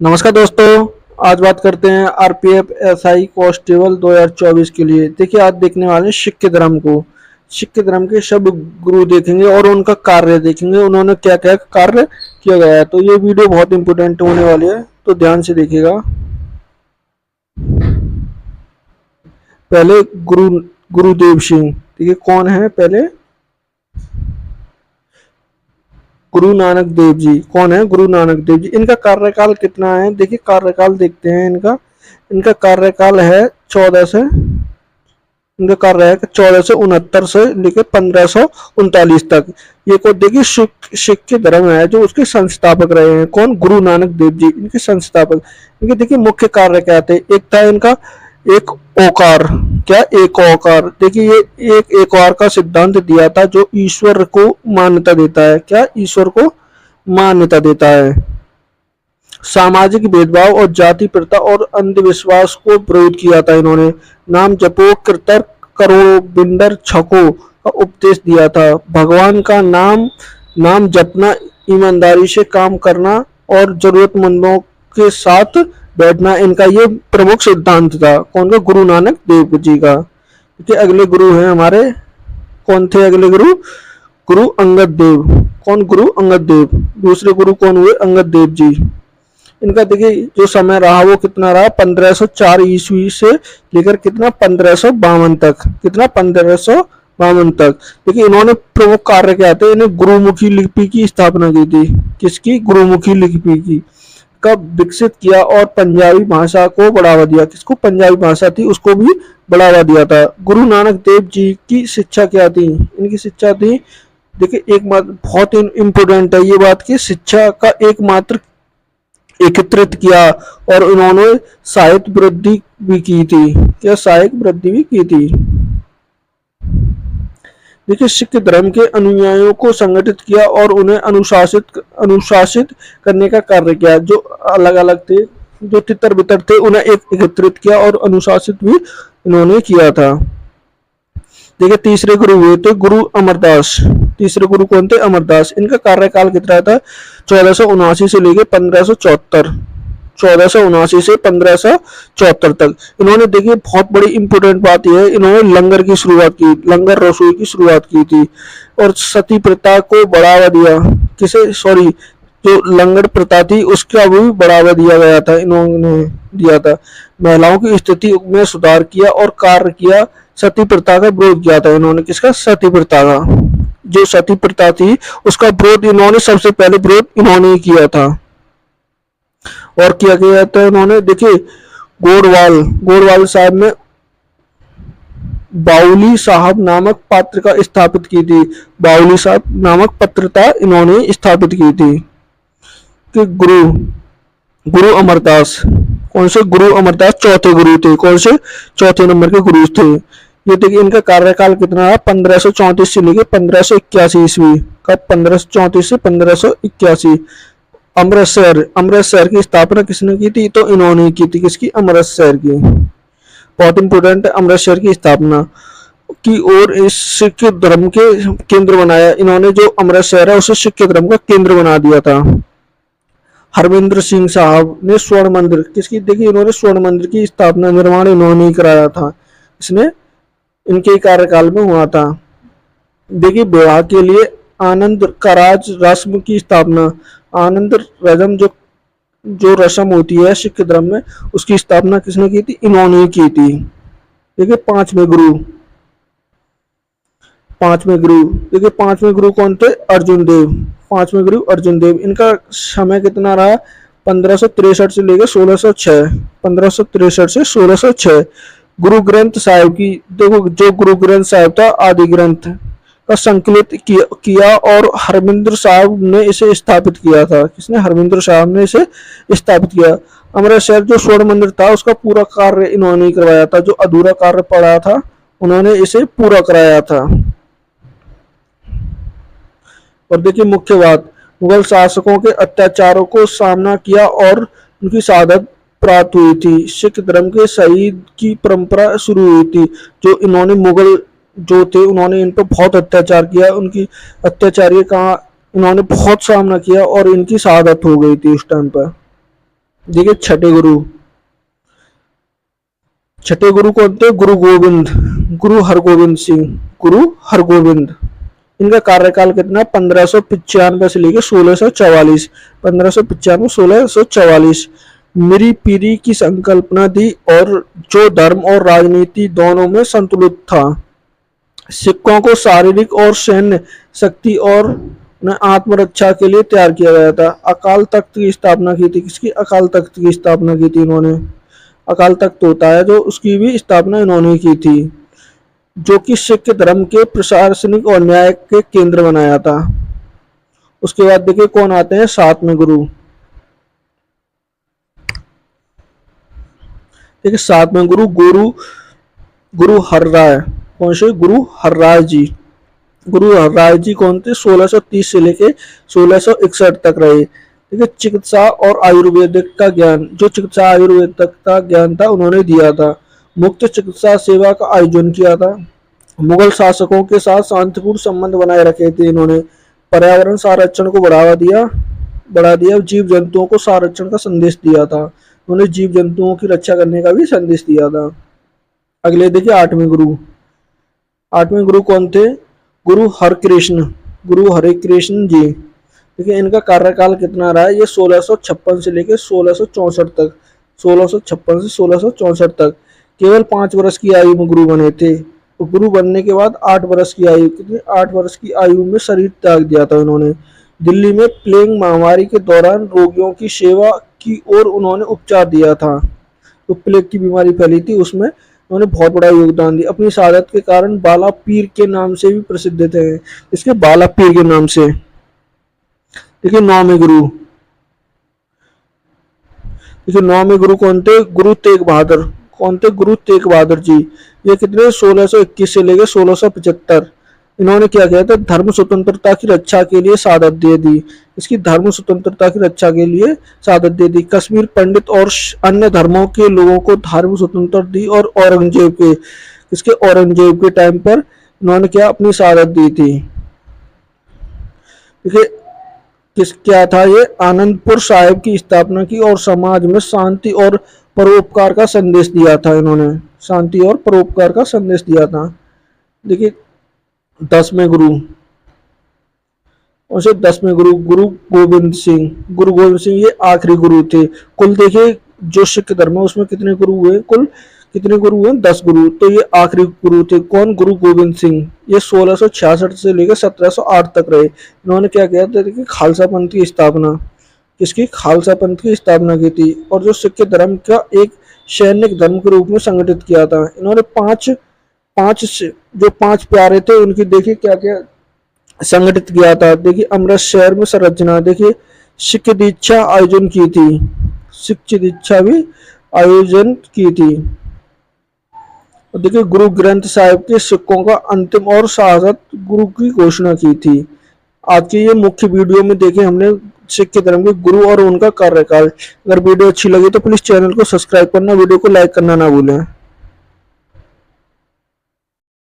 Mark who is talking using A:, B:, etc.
A: नमस्कार दोस्तों। आज बात करते हैं आरपीएफ एसआई कांस्टेबल 2024 के लिए। देखिए, आज देखने वाले हैं सिख धर्म को। सिख धर्म के सब गुरु देखेंगे और उनका कार्य देखेंगे, उन्होंने क्या क्या कार्य किया गया है। तो ये वीडियो बहुत इंपोर्टेंट होने वाली है, तो ध्यान से देखिएगा। पहले गुरुदेव सिंह, देखिए कौन है पहले। गुरु नानक देव जी। कौन है? गुरु नानक देव जी। इनका कार्यकाल कितना है? देखिए कार्यकाल देखते हैं इनका। इनका कार्यकाल है 1469 से लेकर 1539 तक। ये को देखिए सिख धर्म है जो उसके संस्थापक रहे हैं। कौन? गुरु नानक देव जी इनके संस्थापक। इनके देखिए मुख्य कार्य क्या थे। एक था इनका एक ओकार। क्या? एक ओकार। देखिए ये एक ओकार का सिद्धांत दिया था जो ईश्वर को मान्यता देता है। क्या? ईश्वर को मान्यता देता है। सामाजिक भेदभाव और जाति प्रथा और अंधविश्वास को विरोध किया था इन्होंने। नाम जपो कृतर करो बिंदर छको का उपदेश दिया था। भगवान का नाम जपना, ईमानदारी से काम करना और जरूरतमंदों के साथ बैठना, इनका ये प्रमुख सिद्धांत था। कौन का? गुरु नानक देव जी का। ठीक है, अगले गुरु हैं हमारे। कौन थे अगले गुरु? गुरु अंगद देव। कौन? गुरु अंगद देव। दूसरे गुरु कौन हुए? अंगद देव जी। इनका देखिए जो समय रहा वो कितना रहा? 1504 ईस्वी से लेकर कितना? 1552 तक। कितना? 1552 तक। देखिए इन्होंने प्रमुख कार्य क्या थे। इन्हें गुरुमुखी लिपि की स्थापना की थी। किसकी? गुरुमुखी लिपि की का विकसित किया और पंजाबी भाषा को बढ़ावा दिया। किसको? पंजाबी भाषा थी उसको भी बढ़ावा दिया था। गुरु नानक देव जी की शिक्षा क्या थी? इनकी शिक्षा थी, देखिए एक बहुत इंपोर्टेंट है ये बात की, शिक्षा का एकमात्र एकत्रित किया और उन्होंने साहित्य वृद्धि भी की थी। क्या? साहित्य वृद्धि भी की थी। देखिए सिख धर्म के अनुयायियों को संगठित किया और उन्हें अनुशासित करने का कार्य किया। जो अलग अलग थे, जो तितर बितर थे, उन्हें एकत्रित किया और अनुशासित भी इन्होंने किया था। देखिए तीसरे गुरु हुए थे गुरु अमरदास। तीसरे गुरु कौन थे? अमरदास। इनका कार्यकाल कितना था? 1479 से लेके 1574। 1479 से 1574 तक। इन्होंने देखिए बहुत बड़ी इंपोर्टेंट बात यह है, इन्होंने लंगर की शुरुआत की, लंगर रसोई की शुरुआत की थी और सती प्रथा को बढ़ावा दिया। किसे? सॉरी, जो लंगर प्रथा थी उसका भी बढ़ावा दिया गया था, इन्होंने दिया था। महिलाओं की स्थिति में सुधार किया और कार्य किया। सती प्रथा का विरोध किया था इन्होंने। किसका? सती प्रथा का। जो सती प्रथा थी उसका विरोध इन्होंने, सबसे पहले विरोध इन्होंने किया था। और किया गया था इन्होंने, देखिए गोड़वाल साहब में बाउली साहब नामक पात्र का स्थापित की थी। बाउली साहब नामक पत्रता इन्होंने स्थापित की थी। कि गुरु अमरदास। कौन से? गुरु अमरदास चौथे गुरु थे। कौन से? चौथे नंबर के गुरु थे ये। देखिए इनका कार्यकाल कितना है? 1534 से लेकर 1581 ईस्वी का। 1534 से 1581। अमृतसर की स्थापना किसने की थी? तो इन्होंने की थी। किसकी? अमृतसर की। बहुत इंपोर्टेंट है, अमृतसर की स्थापना की और इस सिख धर्म के केंद्र बनाया इन्होंने। जो अमृतसर है उसे सिख धर्म का केंद्र बना दिया था। हरमिंदर सिंह साहब ने स्वर्ण मंदिर, किसकी? देखिए इन्होंने स्वर्ण मंदिर की स्थापना, निर्माण इन्होंने ही कराया था। इसने इनके कार्यकाल में हुआ था। देखिए विवाह के लिए आनंद कराज रस्म की स्थापना, आनंद रजम जो रस्म होती है सिख धर्म में, उसकी स्थापना किसने की थी? इन्होंने की थी। देखिए पांचवें गुरु देखिए पांचवें गुरु कौन थे? अर्जुन देव। पांचवें गुरु अर्जुन देव। इनका समय कितना रहा? 1563 से लेकर 1606। 1563 से 1606। गुरु ग्रंथ साहिब की, देखो जो गुरु ग्रंथ साहिब था आदि ग्रंथ का संकलित किया और हरमिंदर साहब ने इसे स्थापित किया था। किसने? हरमिंदर साहब ने इसे स्थापित किया। अमृतसर जो स्वर्ण मंदिर था उसका पूरा कार्य इन्होंने ही करवाया था। जो अधूरा कार्य पड़ा था उन्होंने इसे पूरा कराया था। और देखिए मुख्य बात, मुगल शासकों के अत्याचारों को सामना किया और उनकी शहादत प्राप्त हुई थी। सिख धर्म के शहीद की परंपरा शुरू हुई थी। जो इन्होंने मुगल जो थे उन्होंने इन पर बहुत अत्याचार किया, उनकी अत्याचारी का इन्होंने बहुत सामना किया और इनकी शहादत हो गई थी उस टाइम पर। देखिए छठे गुरु कौन थे? गुरु गोविंद, गुरु हरगोविंद सिंह, गुरु हरगोविंद। इनका कार्यकाल कितना? 1595 से लेकर 1644, 1595 1644। मेरी पीढ़ी की संकल्पना दी और जो धर्म और राजनीति दोनों में संतुलित था। सिखों को शारीरिक और सैन्य शक्ति और आत्मरक्षा के लिए तैयार किया गया था। अकाल तख्त की स्थापना की थी। किसकी? अकाल तख्त की स्थापना की थी इन्होंने। अकाल तख्त होता है जो, उसकी भी स्थापना इन्होंने की थी, जो कि सिख धर्म के प्रशासनिक और न्याय के केंद्र बनाया था। उसके बाद देखिए कौन आते हैं? सातवें गुरु। देखिए सातवें गुरु गुरु हरराय। कौन से? गुरु हरराय जी। गुरु हरराय जी कौन थे? 1630 से लेके 1661 तक रहे। ठीक है। चिकित्सा और आयुर्वेदिक का ज्ञान, जो चिकित्सा आयुर्वेदिक का ज्ञान था उन्होंने दिया था। मुक्त चिकित्सा सेवा का आयोजन किया था। मुगल शासकों के साथ शांतिपूर्ण संबंध बनाए रखे थे इन्होंने। पर्यावरण संरक्षण को बढ़ा दिया। जीव जंतुओं को संरक्षण का संदेश दिया था। उन्होंने जीव जंतुओं की रक्षा करने का भी संदेश दिया था। अगले देखिए आठवें गुरु। आठवें गुरु कौन थे? गुरु हरकृष्ण, गुरु हरे कृष्ण जी। देखिए इनका कार्यकाल कितना रहा है? ये 1656 से लेकर 1664 तक, 1656 से 1664 तक केवल 5 वर्ष की आयु में गुरु बने थे। तो गुरु बनने के बाद 8 वर्ष की आयु, कितनी? 8 वर्ष की आयु में शरीर त्याग दिया था इन्होंने। दिल्ली में प्लेग महामारी के दौरान रोगियों की सेवा की ओर उन्होंने उपचार दिया था। तो प्लेग की बीमारी फैली थी, उसमें उन्होंने बहुत बड़ा योगदान दिया। अपनी शहादत के कारण बाला पीर के नाम से भी प्रसिद्ध थे, इसके बाला पीर के नाम से। देखिए नौवें गुरु। देखिए नौवें गुरु कौन थे? गुरु तेग बहादुर। कौन थे? गुरु तेग बहादुर जी। ये कितने? 1621 से लेकर 1675। इन्होंने क्या किया था? धर्म स्वतंत्रता की रक्षा के लिए शहादत दे दी। इसकी धर्म स्वतंत्रता की रक्षा के लिए शहादत दे दी। कश्मीर पंडित और अन्य धर्मों के लोगों को धार्मिक स्वतंत्रता दी। और औरंगजेब के टाइम पर इन्होंने क्या? अपनी शहादत दी थी। देखिए क्या था ये? आनंदपुर साहिब की स्थापना की और समाज में शांति और परोपकार का संदेश दिया था इन्होंने। शांति और परोपकार का संदेश दिया था। देखिए 10वें गुरु। और 10वें गुरु गुरु गोविंद सिंह। गुरु गोविंद सिंह ये आखिरी गुरु थे। कुल देखिए जो सिख धर्म है उसमें कितने गुरु हुए? कुल कितने गुरु हुए? 10 गुरु। तो ये आखिरी गुरु थे। कौन? गुरु गोविंद सिंह। ये 1666 से लेकर 1708 तक रहे। इन्होंने क्या किया था? देखिए खालसा पंथ की स्थापना। किसकी? खालसा पंथ की स्थापना की थी। और जो सिख धर्म का एक सैनिक धर्म के रूप में संगठित किया था। इन्होंने जो 5 प्यारे थे उनकी देखिए क्या क्या संगठित किया था। देखिए अमृतसर में संरचना। देखिए सिख दीक्षा आयोजन की थी। सिख दीक्षा भी आयोजन की थी। और देखिए गुरु ग्रंथ साहिब के सिक्कों का अंतिम और शाहादत गुरु की घोषणा की थी। आज की ये मुख्य वीडियो में देखे हमने सिख धर्म के गुरु और उनका कार्यकाल। अगर वीडियो अच्छी लगी तो प्लीज चैनल को सब्सक्राइब करना, वीडियो को लाइक करना ना भूलें।